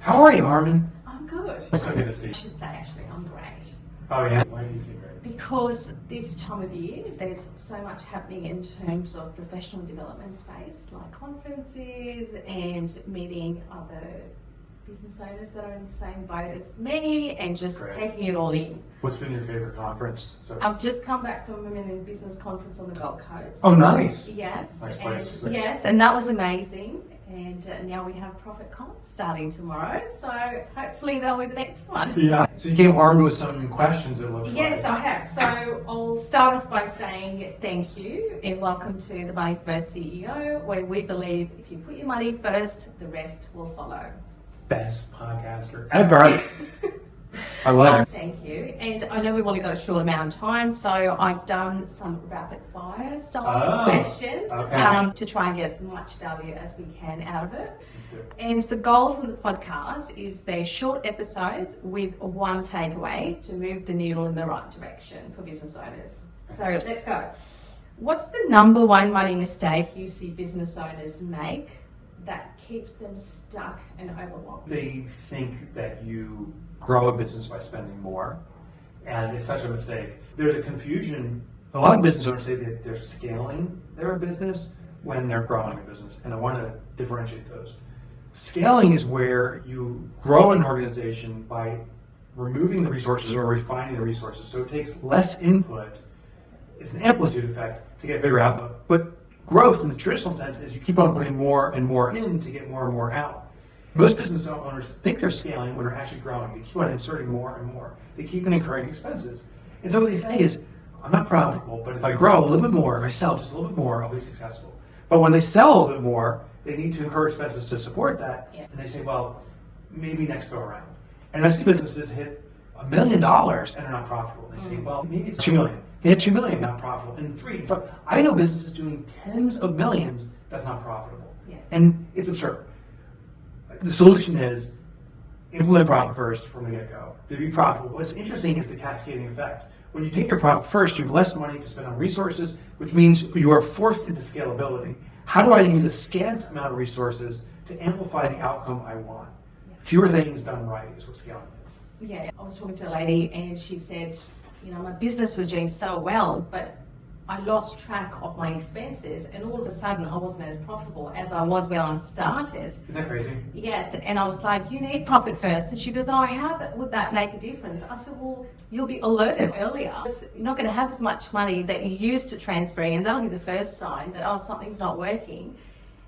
How are you, Harmon? I'm good. It's so good to see you. I should say, actually, I'm great. Oh, yeah? Why do you seem great? Because this time of year, there's so much happening in terms of professional development space, like conferences and meeting other business owners that are in the same boat as me and just Great. taking it all in. What's been your favorite conference? I've just come back from a Women in Business conference on the Gold Coast. Oh, nice. Yes. Nice place. Yes, and that was amazing. And now we have Profit Con starting tomorrow, so hopefully they'll be the next one. Yeah. So you came armed with some questions, it looks Yes, like. I have. So I'll start off by saying thank you and welcome to the Money First CEO, where we believe if you put your money first, the rest will follow. Best podcaster ever. I love it. Thank you. And I know we've only got a short amount of time, so I've done some rapid fire style questions to try and get as much value as we can out of it. And the goal from the podcast is they're short episodes with one takeaway to move the needle in the right direction for business owners. So let's go. What's the number one money mistake you see business owners make that keeps them stuck and overwhelmed? They think that you grow a business by spending more, and it's such a mistake. There's a confusion. A lot of business owners say that they're scaling their business when they're growing a business, and I want to differentiate those. Scaling is where you grow an organization by removing the resources or refining the resources, so it takes less input. It's an amplitude effect to get bigger output, but growth in the traditional sense is you keep on putting more and more in to get more and more out. Most business owners think they're scaling when they're actually growing. They keep on inserting more and more. They keep on incurring expenses. And so what they say is, I'm not profitable, but if I grow a little bit more, if I sell just a little bit more, I'll be successful. But when they sell a little bit more, they need to incur expenses to support that. Yeah. And they say, well, maybe next go around. And I see businesses hit $1 million and they're not profitable. They say, well, maybe it's $2 million. They hit $2 million, not profitable. And 3, 5. I know businesses doing tens of millions that's not profitable. Yeah. And it's absurd. The solution is implement profit first from the get-go to be profitable. What's interesting is the cascading effect. When you take your profit first, you have less money to spend on resources, which means you are forced into scalability. How do I use a scant amount of resources to amplify the outcome I want? Yeah. Fewer things done right is what scaling is. Yeah, I was talking to a lady and she said, my business was doing so well, but I lost track of my expenses and all of a sudden I wasn't as profitable as I was when I started. Isn't that crazy? Yes, and I was like, you need profit first. And she goes, oh, how would that make a difference? I said, well, you'll be alerted earlier. You're not going to have as much money that you used to transfer, and that'll be the first sign that, something's not working.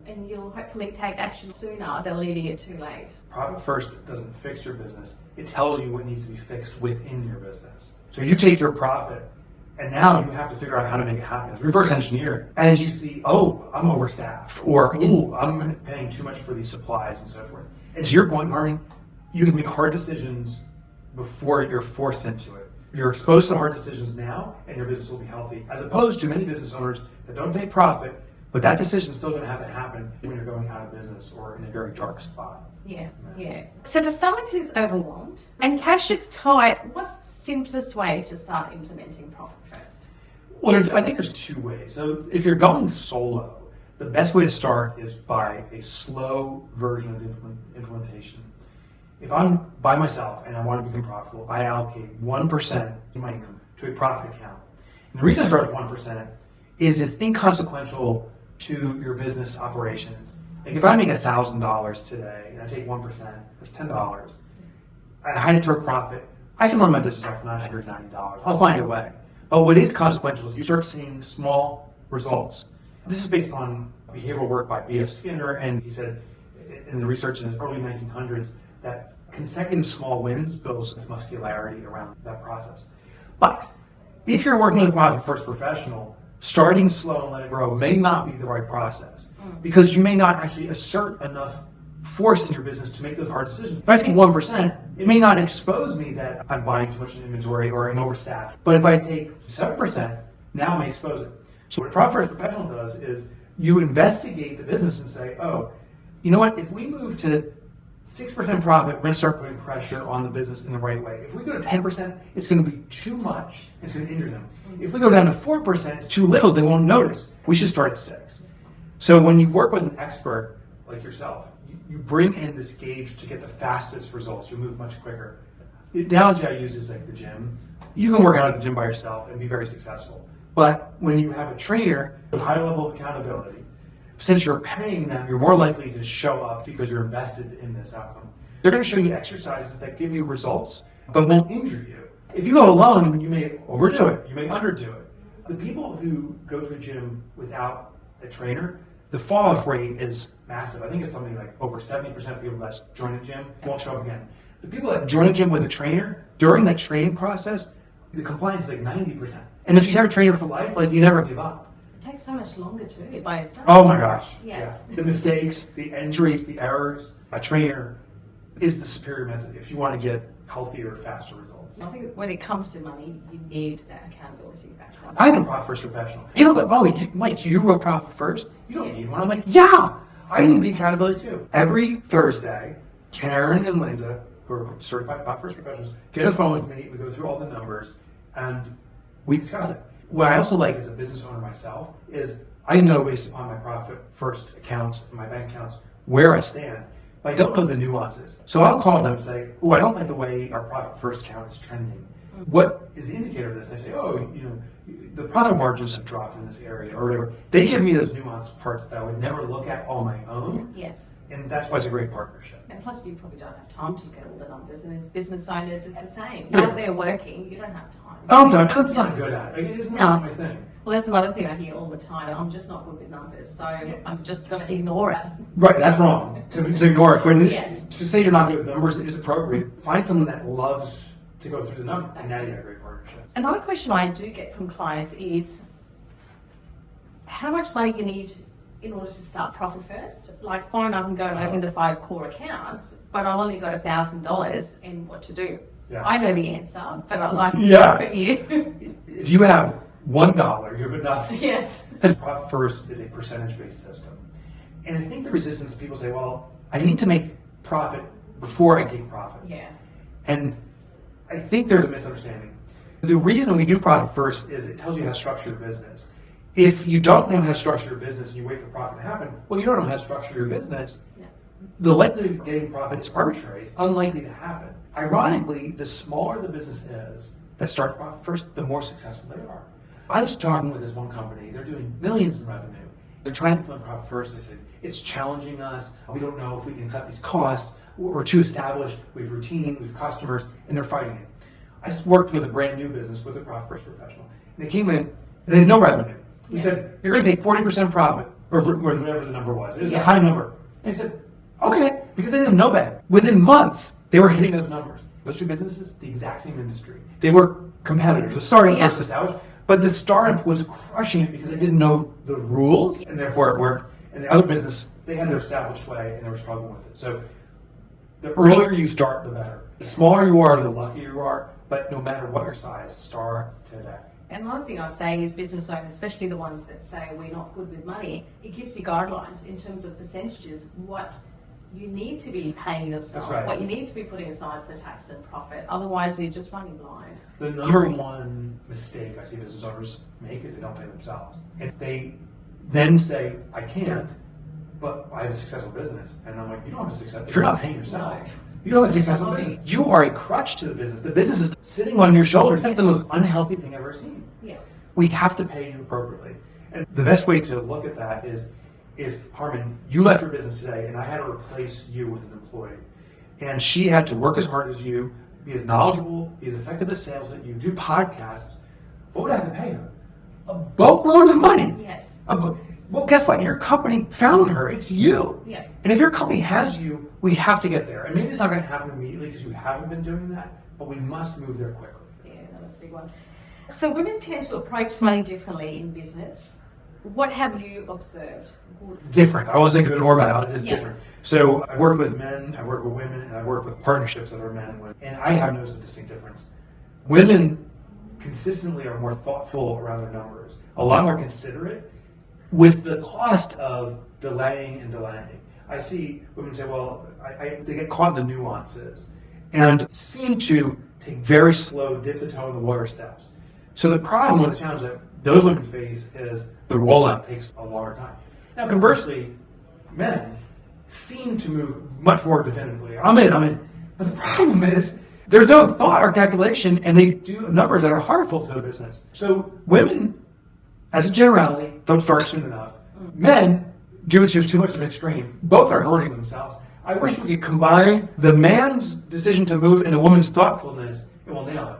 And you'll hopefully take action sooner than leaving it too late. Profit first doesn't fix your business. It tells you what needs to be fixed within your business. So you take your profit, and now you have to figure out how to make it happen. It's reverse engineering. And you see, oh, I'm overstaffed, or oh, I'm paying too much for these supplies and so forth. And to your point, Marnie, you can make hard decisions before you're forced into it. You're exposed to hard decisions now, and your business will be healthy, as opposed to many business owners that don't take profit, but that decision is still going to have to happen when you're going out of business or in a very dark spot. Yeah. So for someone who's overwhelmed and cash is tight, what's the simplest way to start implementing profit first? Well, I think there's 2 ways. So if you're going solo, the best way to start is by a slow version of implementation. If I'm by myself and I want to become profitable, I allocate 1% of my income to a profit account. And the reason I start with 1% is it's inconsequential to your business operations. Like if I make $1,000 today and I take 1%, that's $10. I hide it to a profit. I can run my business off $990. I'll find a way. But what is consequential is you start seeing small results. This is based on behavioral work by B.F. Skinner, and he said in the research in the early 1900s that consecutive small wins builds muscularity around that process. But if you're working in a profit first professional, starting slow and let it grow may not be the right process because you may not actually assert enough force in your business to make those hard decisions. If I take 1%, it may not expose me that I'm buying too much in inventory or I'm overstaffed. But if I take 7%, now I may expose it. So what a profit first professional does is you investigate the business and say, oh, you know what, if we move to 6% profit, we're going to start putting pressure on the business in the right way. If we go to 10%, it's going to be too much. It's going to injure them. If we go down to 4%, it's too little. They won't notice. We should start at 6. So when you work with an expert, like yourself, you bring in this gauge to get the fastest results. You move much quicker. The analogy I use is like the gym. You can work out at the gym by yourself and be very successful. But when you have a trainer with a high level of accountability, since you're paying them, you're more likely to show up because you're invested in this outcome. They're going to show you exercises that give you results, but won't injure you. If you go alone, you may overdo it, you may underdo it. The people who go to a gym without a trainer, the fall-off rate is massive. I think it's something like over 70% of people that join a gym won't show up again. The people that join a gym with a trainer, during that training process, the compliance is like 90%. And if you have a trainer for life, like you never give up. It takes so much longer too by yourself. Oh my gosh. Yes. Yeah. The mistakes, the injuries, the errors, a trainer is the superior method if you want to get healthier, faster results. I think when it comes to money, you need that accountability factor. I'm a Profit First professional. People go, oh, Mike, you wrote Profit First? You don't need one. I'm like, yeah, I need the accountability too. Every Thursday, Karen and Linda, who are certified Profit First professionals, get a phone with me, we go through all the numbers, and we discuss it. What I also like as a business owner myself is I know based upon my Profit First accounts and my bank accounts where I stand, but I don't know the nuances. So I'll call them and say, oh, I don't like the way our Profit First account is trending. What is the indicator of this? They say, oh, the profit margins have dropped in this area or whatever. They give me those nuanced parts that I would never look at on my own. Yes. And that's why it's a great partnership. And plus, you probably don't have time to get all the numbers. And as business owners, it's the same. You're out there working, you don't have time. Oh, no, I'm not good at it. It's not my thing. Well, that's another thing I hear all the time. I'm just not good with numbers, so I'm just going to ignore it. Right, that's wrong. To ignore it. Yes. To say you're not good with numbers is appropriate. Find someone that loves to go through the numbers, and now you have a great partnership. Another question I do get from clients is how much money you need in order to start Profit First. Like, fine, I can go and open the 5 core accounts, but I've only got $1,000 and what to do. Yeah. I know the answer, but I'd like to Yeah. hear you. If you have $1, you have enough. Yes. Profit First is a percentage-based system. And I think the resistance, people say, well, I need to make profit before I take profit. Yeah. And I think there's a misunderstanding. The reason we do Profit First is it tells you how to structure your business. If you don't know how to structure your business and you wait for profit to happen, well, you don't know how to structure your business. Yeah. The likelihood of getting profit is arbitrary. It's unlikely to happen. Ironically, the smaller the business is that starts Profit First, the more successful they are. I was talking with this one company. They're doing millions in revenue. They're trying to implement Profit First. They said, it's challenging us. We don't know if we can cut these costs. We're too established. We have routine. We have customers. And they're fighting it. I just worked with a brand new business with a Profit First professional. And they came in, and they had no revenue. We said, you're going to take 40% profit, or whatever the number was. It was a high number. And he said, okay, because they didn't know better. Within months, they were hitting those numbers. Those two businesses, the exact same industry. They were competitors. The starting was established, but the startup was crushing it because they didn't know the rules, and therefore it worked. And the other business, they had their established way, and they were struggling with it. So the earlier you start, the better. The smaller you are, the luckier you are, but no matter what your size, start today. And another thing I'd say is business owners, especially the ones that say we're not good with money, it gives you guidelines in terms of percentages, what you need to be paying yourself, right. What you need to be putting aside for tax and profit. Otherwise, you're just running blind. The number one mistake I see business owners make is they don't pay themselves. And they then say, I can't, but I have a successful business. And I'm like, you don't have a successful if you're not paying yourself. No. You don't have a successful business. You are a crutch to the business. The business is sitting on your shoulders. That's the most unhealthy thing I've ever seen. Yeah. We have to pay you appropriately. And the best way to look at that is if, Harmon, you left your business today and I had to replace you with an employee, and she had to work as hard as you, be as knowledgeable, be as effective at sales as you, do podcasts, what would I have to pay her? A boatload of money. Yes. Well, guess what? Your company found her. It's you. Yeah. And if your company has you, we have to get there. And maybe it's not going to happen immediately because you haven't been doing that, but we must move there quickly. Yeah, that's a big one. So women tend to approach money differently in business. What have you observed? Different. I wasn't good or bad. It's just Yeah. different. So I work with men, I work with women, and I work with partnerships that are men and women. And I have noticed a distinct difference. Women consistently are more thoughtful around their numbers, a lot more considerate, with the cost of delaying and delaying. I see women say, well, they get caught in the nuances and seem to take very slow, dip the toe in the water steps. So the problem with the challenge that those women face is the rollout takes a longer time. Now, conversely, men seem to move much more definitively. I'm in. But the problem is, there's no thought or calculation, and they do numbers that are harmful to the business. So women, as a generality, don't start soon enough. Men do it to too much of an extreme. Both are hurting themselves. I wish we could combine the man's decision to move and the woman's thoughtfulness, and we'll nail it.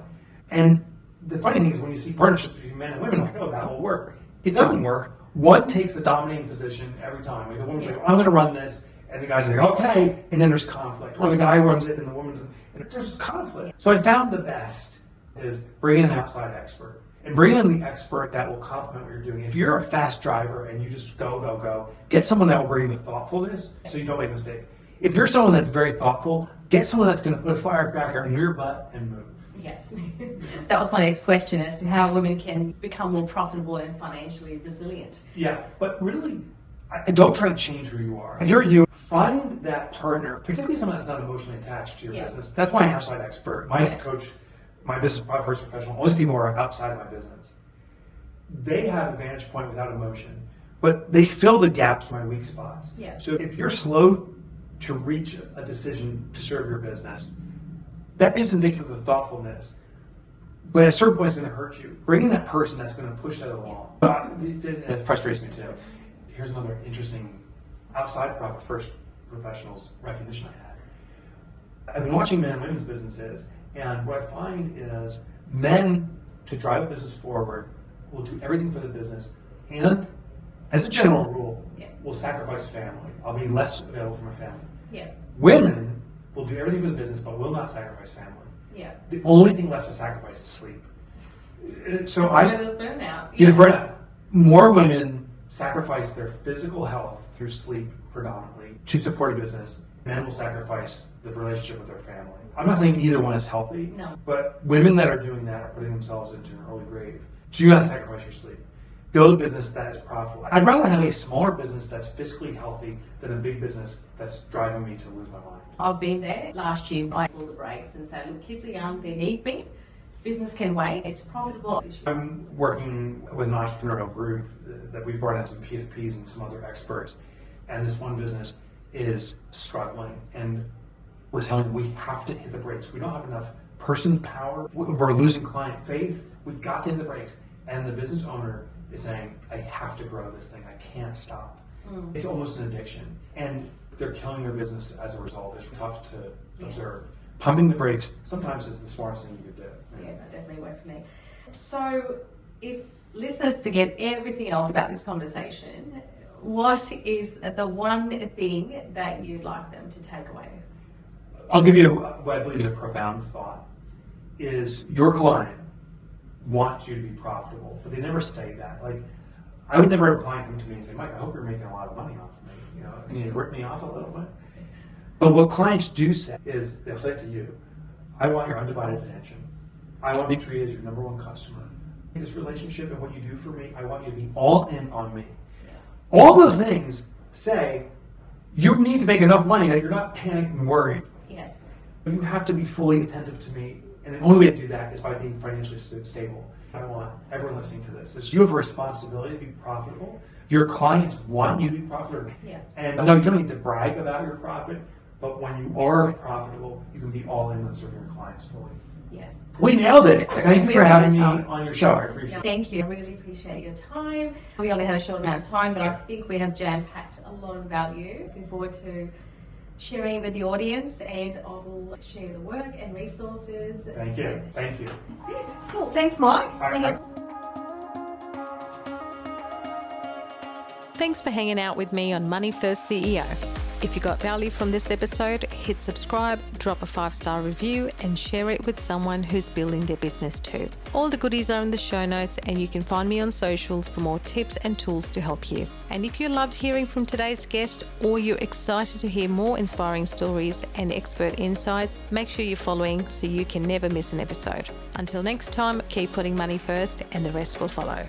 And the funny thing is when you see partnerships between men and women, like, oh, that will work. It doesn't work. One takes the dominating position every time. Like the woman's like, I'm going to run this, and the guy's like, okay, and then there's conflict. Or the guy runs it, and the woman doesn't. And there's conflict. So I found the best is bringing an outside expert. And bring in the expert that will complement what you're doing. If you're a fast driver and you just go, get someone that will bring the thoughtfulness so you don't make a mistake. If you're someone that's very thoughtful, get someone that's going to put a firecracker in your butt and move. Yes. That was my next question as to how women can become more profitable and financially resilient. Yeah, but really, don't try to change who you are. If you're you, find that partner, particularly someone that's not emotionally attached to your business. That's why I'm an outside expert. My coach, my business, my first professional, most people are outside of my business. They have a vantage point without emotion, but they fill the gaps, my weak spots. Yeah. So if you're slow to reach a decision to serve your business, that is indicative of thoughtfulness. But at a certain point, it's going to hurt you. Bring in that person that's going to push that along. It frustrates me too. Here's another interesting outside first professionals recognition I had. I've been watching men and women's businesses, and what I find is men, to drive a business forward, will do everything for the business, and as a general rule, will sacrifice family. I'll be less available for my family. Yeah. Women will do everything for the business, but will not sacrifice family. Yeah. The only thing left to sacrifice is sleep. So there's burnout. Burnout. More women sacrifice their physical health through sleep predominantly to support a business. Men will sacrifice the relationship with their family. I'm not saying either one is healthy, but women that are doing that are putting themselves into an early grave. Do not sacrifice your sleep. Build a business that is profitable. I'd rather have a smaller business that's fiscally healthy than a big business that's driving me to lose my mind. I've been there. Last year, I pulled the brakes and said, look, kids are young, they need me. Business can wait, it's profitable. I'm working with an entrepreneurial group that we brought in some PFPs and some other experts. And this one business is struggling. And we're telling them we have to hit the brakes. We don't have enough person power. We're losing client faith. We've got to hit the brakes. And the business owner is saying, I have to grow this thing. I can't stop. It's almost an addiction. And they're killing their business as a result. It's tough to observe. Pumping the brakes sometimes is the smartest thing you could do. Yeah, that definitely worked for me. So if listeners forget everything else about this conversation, what is the one thing that you'd like them to take away? I'll give you what I believe is a profound thought, is your client wants you to be profitable, but they never say that. Like, I would never have a client come to me and say, Mike, I hope you're making a lot of money off of me. You know, can you rip me off a little bit? But what clients do say is, they'll say to you, I want your undivided attention. I want to be treated as your number one customer. In this relationship and what you do for me, I want you to be all in on me. All those things say you need to make enough money that you're not panicked and worried. Yes. You have to be fully attentive to me, and the only way to do that is by being financially stable. I want everyone listening to this is you have a responsibility to be profitable. Your clients want you to be profitable. Yeah. And no, you don't need to brag about your profit, but when you are profitable, you can be all in on serving your clients fully. Yes. We nailed it. Thank you for having me on your show. I appreciate it. Thank you. I really appreciate your time. We only had a short amount of time, but I think we have jam-packed a lot of value. Looking forward to sharing it with the audience, and I will share the work and resources. Thank you. Thank you. That's it. Cool. Thanks, Mike. Thanks for hanging out with me on Money First CEO. If you got value from this episode, hit subscribe, drop a 5-star review, and share it with someone who's building their business too. All the goodies are in the show notes, and you can find me on socials for more tips and tools to help you. And if you loved hearing from today's guest, or you're excited to hear more inspiring stories and expert insights, make sure you're following so you can never miss an episode. Until next time, keep putting money first and the rest will follow.